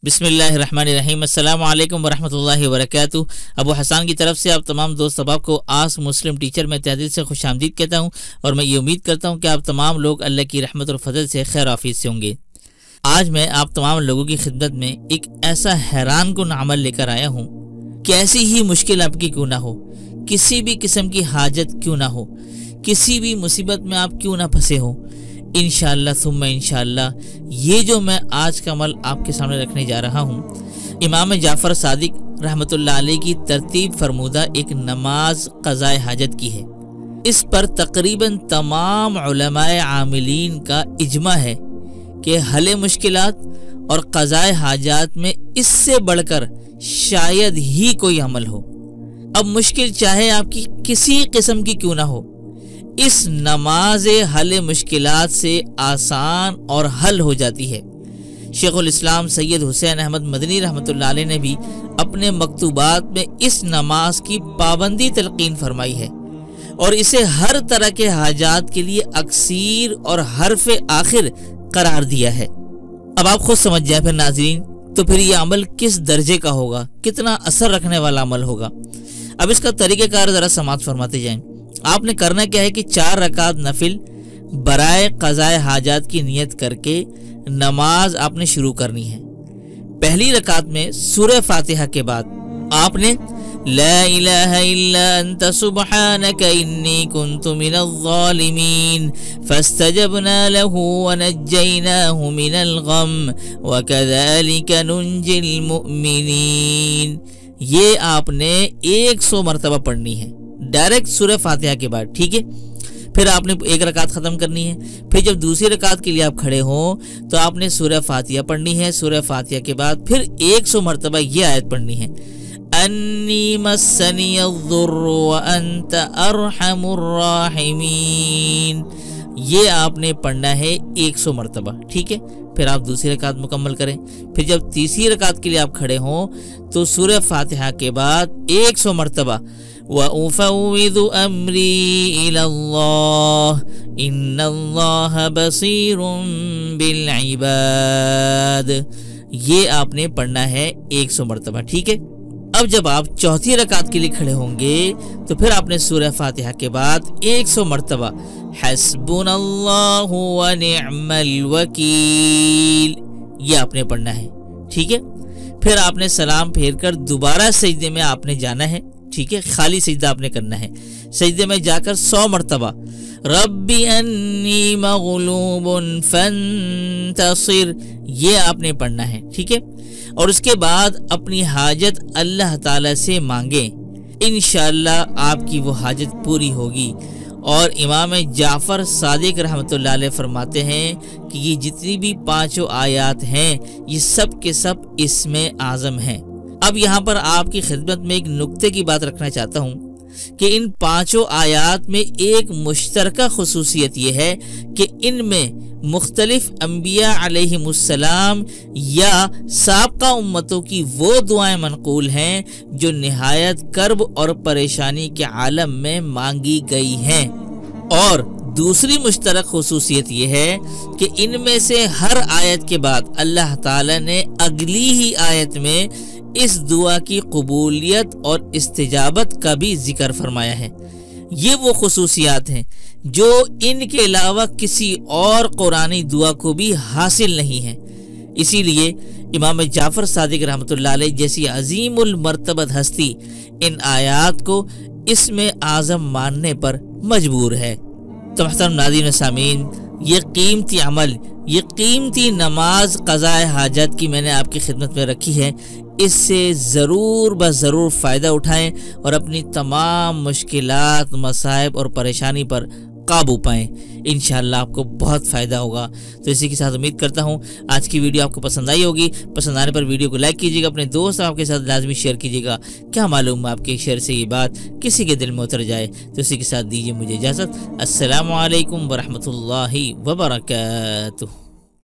बिस्मिल्लाहिर्रहमानिर्रहीम। अस्सलामु अलैकुम वरहमतुल्लाहि वबरकातुहू। अबू हसन की तरफ से आप तमाम दोस्त अहबाब को आस्क मुस्लिम टीचर में तहे दिल से खुशामदीद कहता हूँ और मैं ये उम्मीद करता हूँ कि आप तमाम लोग अल्लाह की रहमत और फजल से खैर आफियत से होंगे। आज मैं आप तमाम लोगों की खिदमत में एक ऐसा हैरान कुन अमल लेकर आया हूँ कि ऐसी ही मुश्किल आपकी क्यों ना हो, किसी भी किस्म की हाजत क्यों ना हो, किसी भी मुसीबत में आप क्यों ना फंसे हो, इंशाअल्लाह सुम्मा इंशाअल्लाह ये जो मैं आज का अमल आपके सामने रखने जा रहा हूँ, इमाम जाफ़र सादिक रहमतुल्लाह अलैह की तरतीब फरमूदा एक नमाज क़ज़ाए हाजत की है। इस पर तकरीबन तमाम उलमाए आमिलीन का इजमा है कि हल मुश्किलात और क़ज़ाए हाजात में इससे बढ़कर शायद ही कोई अमल हो। अब मुश्किल चाहे आपकी किसी किस्म की क्यों ना हो, इस नमाज हल मुश्किलात से आसान और हल हो जाती है। शेखुल इस्लाम सैयद हुसैन अहमद मदनी रहमतुल्लाह अलैह ने भी अपने मकतूबात में इस नमाज की पाबंदी तलकीन फरमाई है और इसे हर तरह के हाजात के लिए अक्सीर और हरफ आखिर करार दिया है। अब आप खुद समझ जाए फिर नाज़रीन, तो फिर ये अमल किस दर्जे का होगा, कितना असर रखने वाला अमल होगा। अब इसका तरीक़ेकार ज़रा समाअत फरमाते जाएं। आपने करना क्या है कि 4 रकात नफिल बराए क़ज़ाए हाजात की नियत करके नमाज आपने शुरू करनी है। पहली रकात में सूरह फातिहा के बाद आपने ला इलाहा इल्ला अंत सुब्हानक इन्नी कुन्तु मिनज़्ज़ालिमीन फस्तजबना लहू व नज्जयनाहु मिनल गम व कज़ालिका नुंजिल मुमिनीन। ये आपने 100 मरतबा पढ़नी है डायरेक्ट सूरह फातिहा के बाद, ठीक है। फिर आपने एक रकात ख़त्म करनी है। फिर जब दूसरी रकात के लिए आप खड़े हो तो आपने सूरह फातिहा पढ़नी है। सूरह फातिहा के बाद फिर 100 मरतबा ये आयत पढ़नी है, अन्नी मस्सनियद्दुर्रु व अंत अरहमुर राहिमीन। ये आपने पढ़ना है 100 मरतबा, ठीक है। फिर आप दूसरी रकात मुकम्मल करें। फिर जब तीसरी रकात के लिए आप खड़े हों तो सूरह फातिहा के बाद 100 मरतबा व उफ़व्विदु अम्री इलल्लाह इन्नल्लाह बसीरुम बिल इबाद। ये आपने पढ़ना है 100 मरतबा, ठीक है। अब जब आप चौथी रकात के लिए खड़े होंगे तो फिर आपने सूरह फातिहा के बाद 100 मरतबा हस्बुनल्लाहु व निअमल वकील ये आपने पढ़ना है, ठीक है। फिर आपने सलाम फेर कर दोबारा सजदे में आपने जाना है, ठीक है। खाली सजदा आपने करना है। सजदे में जाकर 100 मरतबा रब्बी अन्नी मग़लूबुन फंतसिर ये आपने पढ़ना है, ठीक है। और उसके बाद अपनी हाजत अल्लाह ताला से मांगे, इंशाअल्लाह आपकी वो हाजत पूरी होगी। और इमाम जाफ़र सादिक रहमतुल्लाह अलैह फरमाते हैं कि ये जितनी भी 5 आयात हैं ये सब के सब इसमें आज़म हैं। अब यहाँ पर आपकी खिदमत में एक नुक्ते की बात रखना चाहता हूँ कि इन 5 आयात में एक मुश्तरका खुसूसियत ये है कि इनमें मुख्तलिफ अंबिया अलैहिमुस्सलाम या साबका उम्मतों की वो दुआएं मनक़ूल हैं जो निहायत कर्ब और परेशानी के आलम में मांगी गई हैं। और दूसरी मुश्तरक खुसूसियत ये है कि इनमें से हर आयत के बाद अल्लाह ताला ने अगली ही आयत में इस दुआ की कबूलियत और इस्तिजाबत का भी जिक्र फरमाया है। ये वो खुसूसियात हैं जो इनके अलावा किसी और कुरानी दुआ को भी हासिल नहीं है। इसीलिए इमाम जाफ़र सादिक रहमतुल्लाह अलैह जैसी अजीमुल मर्तबत हस्ती इन आयात को इसमें आज़म मानने पर मजबूर है। तो मोहतरम नाज़रीन व सामीन, ये कीमती अमल, ये कीमती नमाज क़ज़ाए हाजत की मैंने आपकी खिदमत में रखी है। इससे ज़रूर ब ज़रूर फ़ायदा उठाएं और अपनी तमाम मुश्किलात, मसाइब और परेशानी पर काबू पाएं। इंशाअल्लाह आपको बहुत फ़ायदा होगा। तो इसी के साथ उम्मीद करता हूँ आज की वीडियो आपको पसंद आई होगी। पसंद आने पर वीडियो को लाइक कीजिएगा, अपने दोस्त आपके साथ लाजमी शेयर कीजिएगा। क्या मालूम आपके शेयर से ये बात किसी के दिल में उतर जाए। तो इसी के साथ दीजिए मुझे इजाज़त। अस्सलामु अलैकुम वरहमतुल्लाहि वबरकातुहू।